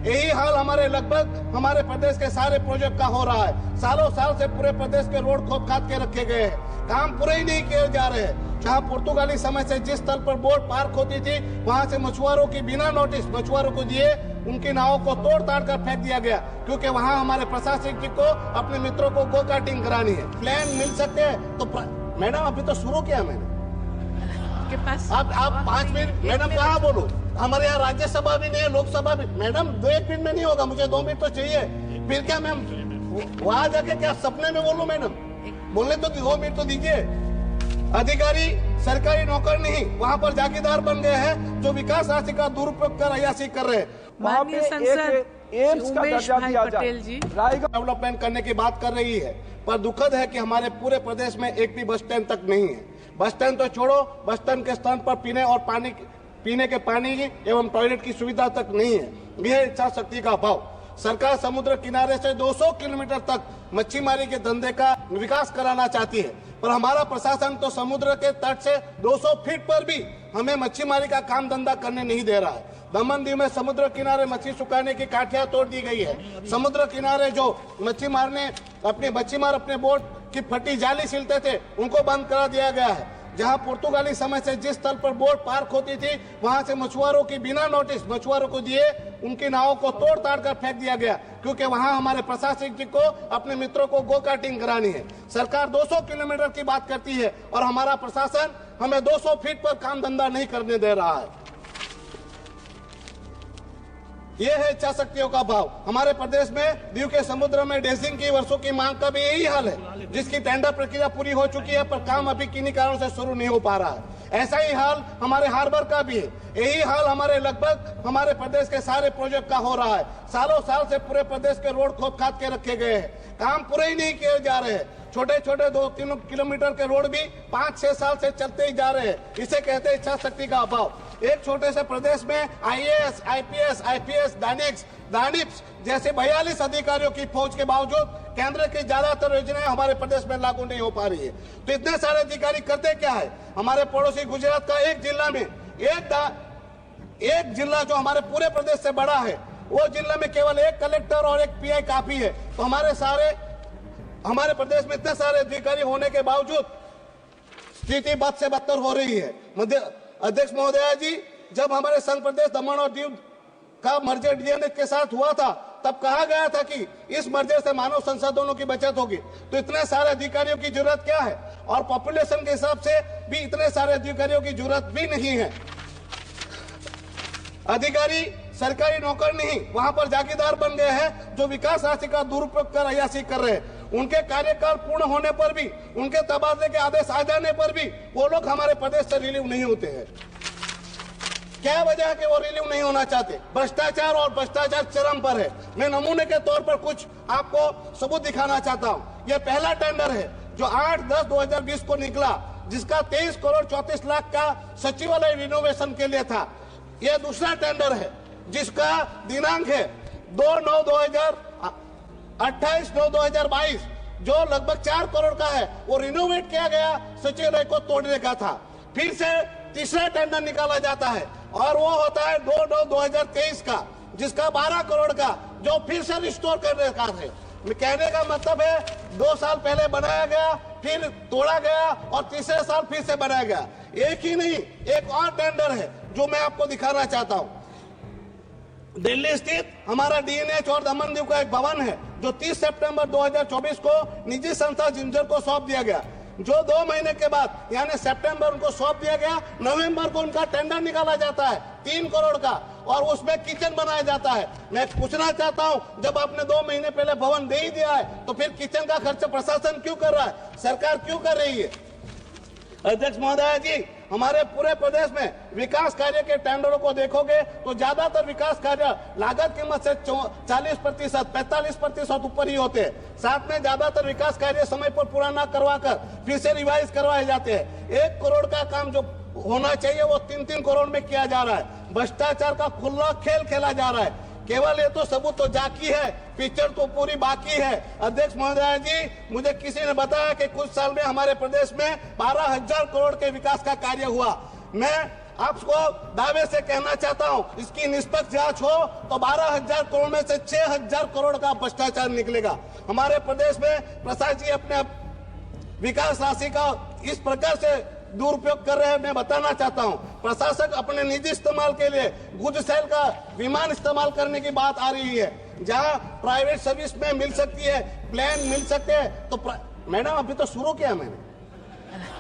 यही हाल हमारे लगभग हमारे प्रदेश के सारे प्रोजेक्ट का हो रहा है। सालों साल से पूरे प्रदेश के रोड खोद खाद के रखे गए हैं, काम पूरे ही नहीं किए जा रहे हैं। जहाँ पुर्तगाली समय से जिस स्थल पर बोट पार्क होती थी, वहाँ से मछुआरों की बिना नोटिस मछुआरों को दिए उनकी नावों को तोड़ ताड़ कर फेंक दिया गया, क्योंकि वहाँ हमारे प्रशासनिक जी को अपने मित्रों को गो कार्टिंग करानी है। प्लान मिल सकते हैं तो मैडम अभी तो शुरू किया मैंने के पास आप 5 मिनट मैडम कहाँ बोलूं? हमारे यहाँ राज्यसभा भी नहीं है, लोकसभा भी। मैडम 1 मिनट में नहीं होगा, मुझे 2 मिनट तो चाहिए। फिर क्या मैम वहाँ जाके क्या सपने में बोलूं? मैडम बोलने तो 2 मिनट तो दीजिए। अधिकारी सरकारी नौकर नहीं, वहाँ पर जागीरदार बन गए हैं जो विकास राशि का दुरुपयोग कर अयासी कर रहे हैं। माननीय सांसद एम्स का उमेश दर्जा भाई दिया पटेल जाए। जी रायगढ़ डेवलपमेंट करने की बात कर रही है, पर दुखद है कि हमारे पूरे प्रदेश में एक भी बस स्टैंड तक नहीं है। बस स्टैंड तो छोड़ो, बस स्टैंड के स्थान पर पीने के पानी एवं टॉयलेट की सुविधा तक नहीं है। यह इच्छा शक्ति का अभाव। सरकार समुद्र किनारे से 200 किलोमीटर तक मच्छीमारी के धंधे का विकास कराना चाहती है, पर हमारा प्रशासन तो समुद्र के तट से 200 फीट पर भी हमें मच्छीमारी का काम धंधा करने नहीं दे रहा है। दमन दीव में समुद्र किनारे मछली सुखाने की काठियां तोड़ दी गई है। समुद्र किनारे जो मच्छीमार अपने बोट की फटी जाली सिलते थे, उनको बंद करा दिया गया है। जहां पुर्तगाली समय से जिस स्थल पर बोट पार्क होती थी, वहां से मछुआरों की बिना नोटिस मछुआरों को दिए उनकी नावों को तोड़ ताड़ कर फेंक दिया गया, क्योंकि वहां हमारे प्रशासनिक जी को अपने मित्रों को गो कार्टिंग करानी है। सरकार 200 किलोमीटर की बात करती है और हमारा प्रशासन हमें 200 फीट पर काम धंधा नहीं करने दे रहा है। ये है इच्छा शक्तियों का भाव। हमारे प्रदेश में दीव के समुद्र में ड्रेजिंग की वर्षों की मांग का भी यही हाल है, जिसकी टेंडर प्रक्रिया पूरी हो चुकी है, पर काम अभी किन्हीं कारणों से शुरू नहीं हो पा रहा है। ऐसा ही हाल हमारे हार्बर का भी है। यही हाल हमारे लगभग हमारे प्रदेश के सारे प्रोजेक्ट का हो रहा है। सालों साल से पूरे प्रदेश के रोड खोद खाद के रखे गए हैं, काम पूरे ही नहीं किए जा रहे हैं। छोटे छोटे 2-3 किलोमीटर के रोड भी 5-6 साल से चलते ही जा रहे हैं। इसे कहते हैं इच्छा शक्ति का अभाव। एक छोटे से प्रदेश में आईएएस, आईपीएस, आईपीएस, दानिप्स जैसे 42 अधिकारियों की फौज के बावजूद केंद्र की ज्यादातर योजनाएं हमारे प्रदेश में लागू नहीं हो पा रही है। तो इतने सारे अधिकारी करते क्या है? हमारे पड़ोसी गुजरात का एक जिला में एक जिला जो हमारे पूरे प्रदेश से बड़ा है, वो जिला में केवल एक कलेक्टर और एक पीआई काफी है। तो हमारे प्रदेश में इतने सारे अधिकारी होने के बावजूद स्थिति बद से बदतर हो रही है। अध्यक्ष महोदया जी, जब हमारे संघ प्रदेश दमन और दीव का मर्जर डीएनएच के साथ हुआ था, तब कहा गया था कि इस मर्जर से मानव संसाधनों की बचत होगी। तो इतने सारे अधिकारियों की जरूरत क्या है? और पॉपुलेशन के हिसाब से भी इतने सारे अधिकारियों की जरूरत भी नहीं है। अधिकारी सरकारी नौकर नहीं, वहां पर जागीरदार बन गए हैं जो विकास राशि का दुरुपयोग कर अयासी कर रहे हैं। उनके कार्यकाल पूर्ण होने पर भी, उनके तबादले के आदेश आ जाने पर भी वो लोग हमारे प्रदेश से रिलीव नहीं होते हैं। क्या वजह है कि वो रिलीव नहीं होना चाहते? भ्रष्टाचार, और भ्रष्टाचार चरम पर है। मैं नमूने के तौर पर कुछ आपको सबूत दिखाना चाहता हूँ। यह पहला टेंडर है जो 8/10/2020 को निकला, जिसका 23 करोड़ 34 लाख का सचिवालय रिनोवेशन के लिए था। यह दूसरा टेंडर है जिसका दिनांक है 28/9/2022, जो लगभग 4 करोड़ का है। वो रिनोवेट किया गया, सचिवालय को तोड़ने का था। फिर से तीसरा टेंडर निकाला जाता है और वो होता है 2/9/2023 का, जिसका 12 करोड़ का, जो फिर से रिस्टोर करने का है। कहने का मतलब है 2 साल पहले बनाया गया, फिर तोड़ा गया और तीसरे साल फिर से बनाया गया। एक ही नहीं, एक और टेंडर है जो मैं आपको दिखाना चाहता हूँ। दिल्ली स्थित हमारा डीएनएच और दमन दीव का एक भवन है जो 30 सितंबर 2024 को निजी संस्था जिंजर को सौंप दिया गया, जो 2 महीने के बाद यानी सितंबर उनको सौंप दिया गया। नवंबर को उनका टेंडर निकाला जाता है 3 करोड़ का, और उसमें किचन बनाया जाता है। मैं पूछना चाहता हूं, जब आपने 2 महीने पहले भवन दे ही दिया है, तो फिर किचन का खर्च प्रशासन क्यों कर रहा है? सरकार क्यों कर रही है? अध्यक्ष महोदया जी, हमारे पूरे प्रदेश में विकास कार्य के टेंडरों को देखोगे तो ज्यादातर विकास कार्य लागत कीमत से 40%, 45% ऊपर ही होते हैं। साथ में ज्यादातर विकास कार्य समय पर पूरा न करवाकर फिर से रिवाइज करवाए जाते हैं। 1 करोड़ का काम जो होना चाहिए वो 3-3 करोड़ में किया जा रहा है। भ्रष्टाचार का खुला खेल खेला जा रहा है। केवल ये तो सबूत तो जाकी है, पिक्चर तो पूरी बाकी है। अध्यक्ष महोदया जी, मुझे किसी ने बताया कि कुछ साल में हमारे प्रदेश में 12,000 करोड़ के विकास का कार्य हुआ। मैं आपको दावे से कहना चाहता हूं, इसकी निष्पक्ष जांच हो तो 12,000 करोड़ में से 6,000 करोड़ का भ्रष्टाचार निकलेगा। हमारे प्रदेश में प्रसाद जी अपने विकास राशि का इस प्रकार से दुरुपयोग कर रहे हैं। मैं बताना चाहता हूं, प्रशासक अपने निजी इस्तेमाल के लिए गुजसेल का विमान इस्तेमाल करने की बात आ रही है, जहां प्राइवेट सर्विस में मिल सकती है, प्लेन मिल सकते हैं। तो मैडम अभी तो शुरू किया मैंने,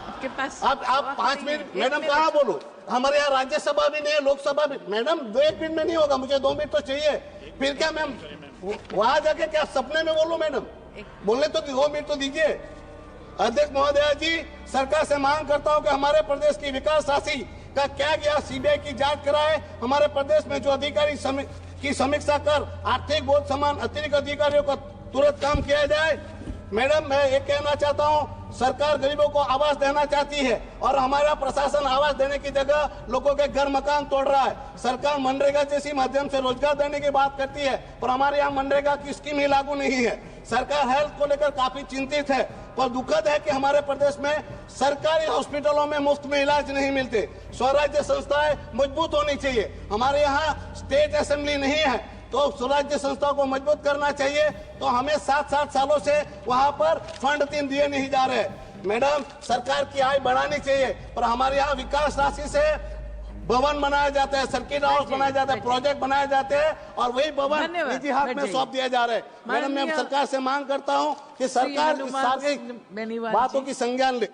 आपके पास आप 5 मिनट मैडम कहाँ बोलूं? हमारे यहाँ राज्यसभा भी नहीं है, लोकसभा भी। मैडम 1 मिनट में नहीं होगा, मुझे 2 मिनट तो चाहिए। फिर क्या मैम वहां जाके क्या सपने में बोलूं? मैडम बोलने तो 2 मिनट तो दीजिए। अध्यक्ष महोदय जी, सरकार से मांग करता हूं कि हमारे प्रदेश की विकास राशि का क्या गया, सीबीआई की जांच कराए। हमारे प्रदेश में जो अधिकारी की समीक्षा कर आर्थिक बोझ समान अतिरिक्त अधिकारियों का तुरंत काम किया जाए। मैडम मैं ये कहना चाहता हूं, सरकार गरीबों को आवास देना चाहती है और हमारा प्रशासन आवास देने की जगह लोगों के घर मकान तोड़ रहा है। सरकार मनरेगा जैसी माध्यम से रोजगार देने की बात करती है, पर हमारे यहाँ मनरेगा की स्कीम ही लागू नहीं है। सरकार हेल्थ को लेकर काफी चिंतित है, पर दुखद है कि हमारे प्रदेश में सरकारी हॉस्पिटलों में मुफ्त में इलाज नहीं मिलते। स्वराज्य संस्थाएं मजबूत होनी चाहिए। हमारे यहाँ स्टेट असेंबली नहीं है, तो स्वराज्य संस्थाओं को मजबूत करना चाहिए। तो हमें 7-7 सालों से वहां पर फंड 3 दिए नहीं जा रहे। मैडम सरकार की आय बढ़ानी चाहिए, पर हमारे यहाँ विकास राशि से भवन बनाया जाता है, सर्किट हाउस बनाया जाता है, प्रोजेक्ट बनाए जाते हैं और वही भवन निजी हाथ में सौंप दिया जा रहा है। मैडम मैं सरकार से मांग करता हूँ कि सरकार इस सारी बातों की संज्ञान ले।